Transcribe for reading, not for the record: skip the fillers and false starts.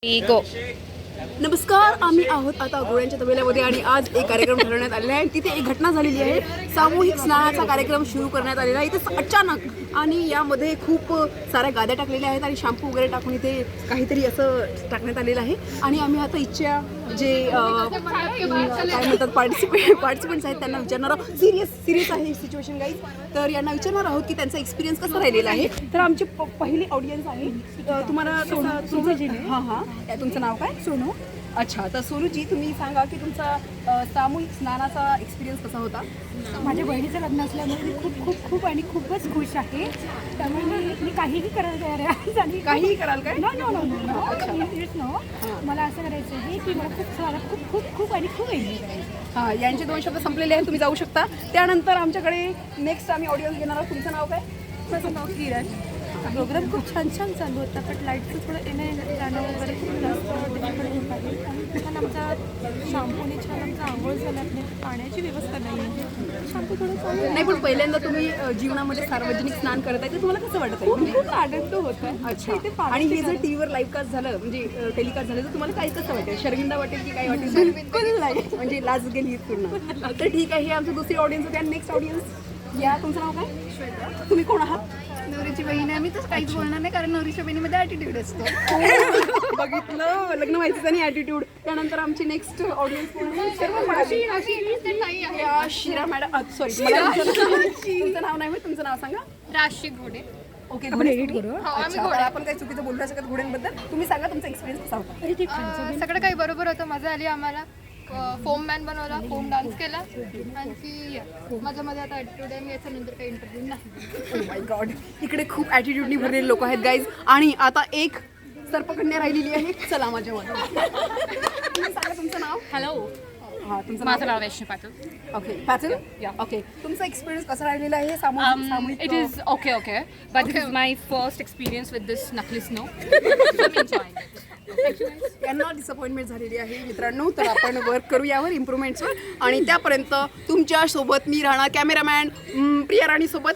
गो. नमस्कार, आम्ही आहोत आता गोळ्यांच्या तबेल्यामध्ये आणि आज एक कार्यक्रम ठरवण्यात आलेला आहे. तिथे एक घटना झालेली आहे. सामूहिक स्नानाचा कार्यक्रम सुरू करण्यात आलेला आहे इथे अचानक, आणि यामध्ये खूप साऱ्या गाद्या टाकलेल्या आहेत आणि शॅम्पू वगैरे टाकून इथे काहीतरी असं टाकण्यात आलेलं आहे. आणि आम्ही आता इच्छा जे काय म्हणतात पार्टिसिपंट्स आहेत त्यांना विचारणार आहोत. सिरियस आहे सिच्युएशन गाईज. तर यांना विचारणार आहोत की त्यांचा एक्सपिरियन्स कसा राहिलेला आहे. तर आमची पहिली ऑडियन्स आहे. तुम्हाला तुमचं नाव काय? सोनू. अच्छा, तर सोनूजी तुम्ही सांगा की तुमचा सामूहिक स्नानाचा एक्सपिरियन्स कसा होता? माझ्या बहिणीचं लग्न असल्यामुळे मी खूप खूप खूप आणि खूपच खुश आहे. त्यामुळे मी काहीही करायला तयार आहे. आणि काहीही कराल काय? नो मला असं करायचं आहे की मला खूप खूप खूप आणि खूप एन्जॉय करायचं. हां, यांचे 2 शब्द संपलेले आहेत, तुम्ही जाऊ शकता. त्यानंतर आमच्याकडे नेक्स्ट आम्ही ऑडियन्स घेणार आहोत. तुमचं नाव काय? माझं नाव किरण. प्रोग्राम खूप छान चालू होता, पण लाईटचं थोडं येणं जाणं वगैरे खूप जास्त डिफिकल्ट होत आहे. आणि छान आमचा शॅम्पूने छान आमचा आंघोळ झाला नाही, पाण्याची व्यवस्था नाही आहे. शॅम्पू थोडं चालू नाही, पण पहिल्यांदा तुम्ही जीवनामध्ये सार्वजनिक स्नान करत आहे, तर तुम्हाला कसं वाटत आहे? खूप आनंद होत आहे. अच्छा, आणि हे जर टीव्हीवर लाईव्ह कास्ट झालं म्हणजे टेलिकास्ट झालं तर तुम्हाला काय कसं वाटेल? शर्मिंदा वाटेल की काय वाटेल? बिलकुल नाही. म्हणजे लाज गेली पूर्ण. तर ठीक आहे, हे आमचं दुसरी ऑडियन्स होते. आणि नेक्स्ट ऑडियन्स या, तुमचं नाव काय? श्वेता. तुम्ही कोण आहात? नवरीची बहीण आहे. मी तर काहीच बोलणार नाही, कारण नवरीच्या बहिणीमध्ये ॲटिट्यूड असतो. बघितलं, लग्न व्हायचं आणि ॲटिट्यूड. त्यानंतर आमची नेक्स्ट ऑडियन्स शिरा मॅडम. सॉरी, तुमचं नाव नाही, तुमचं नाव सांगा. राशी घोडे. ओके, एडिट करू. आपण काही चुकीचं बोलू नाही शकत घोड्यांबद्दल. तुम्ही सांगा तुमचा एक्सपिरियन्स कसा होता? सगळं काही बरोबर होतं. मजा आली आम्हाला. फोम मॅन बनवला, फोम डान्स केला. आणखी माझ्यामध्ये आता ॲटिट्यूड आहे. मी याच्यानंतर काही इंटरव्ह्यू नाही. माय गॉड, इकडे खूप ॲटिट्यूडनी भरलेले लोक आहेत गाईज. आणि आता एक सर्पकन्या राहिलेली आहे. चला माझ्यावर. तुम्ही सांगा तुमचं नाव. हॅलो, हां, तुमचं माझं नाव वैष्णवी पाटील. ओके, पाटील. ओके, तुमचा एक्सपिरियन्स कसा राहिलेला आहे सामूहिक? It is okay, but this is my first experience with this knuckle snow. I'm enjoying it. यांना डिसअपॉइंटमेंट झालेली आहे मित्रांनो. तर आपण वर्क करू यावर, इम्प्रूव्हमेंट्सवर. आणि त्यापर्यंत तुमच्या सोबत मी राहणार कॅमेरामॅन प्रिया राणी सोबत.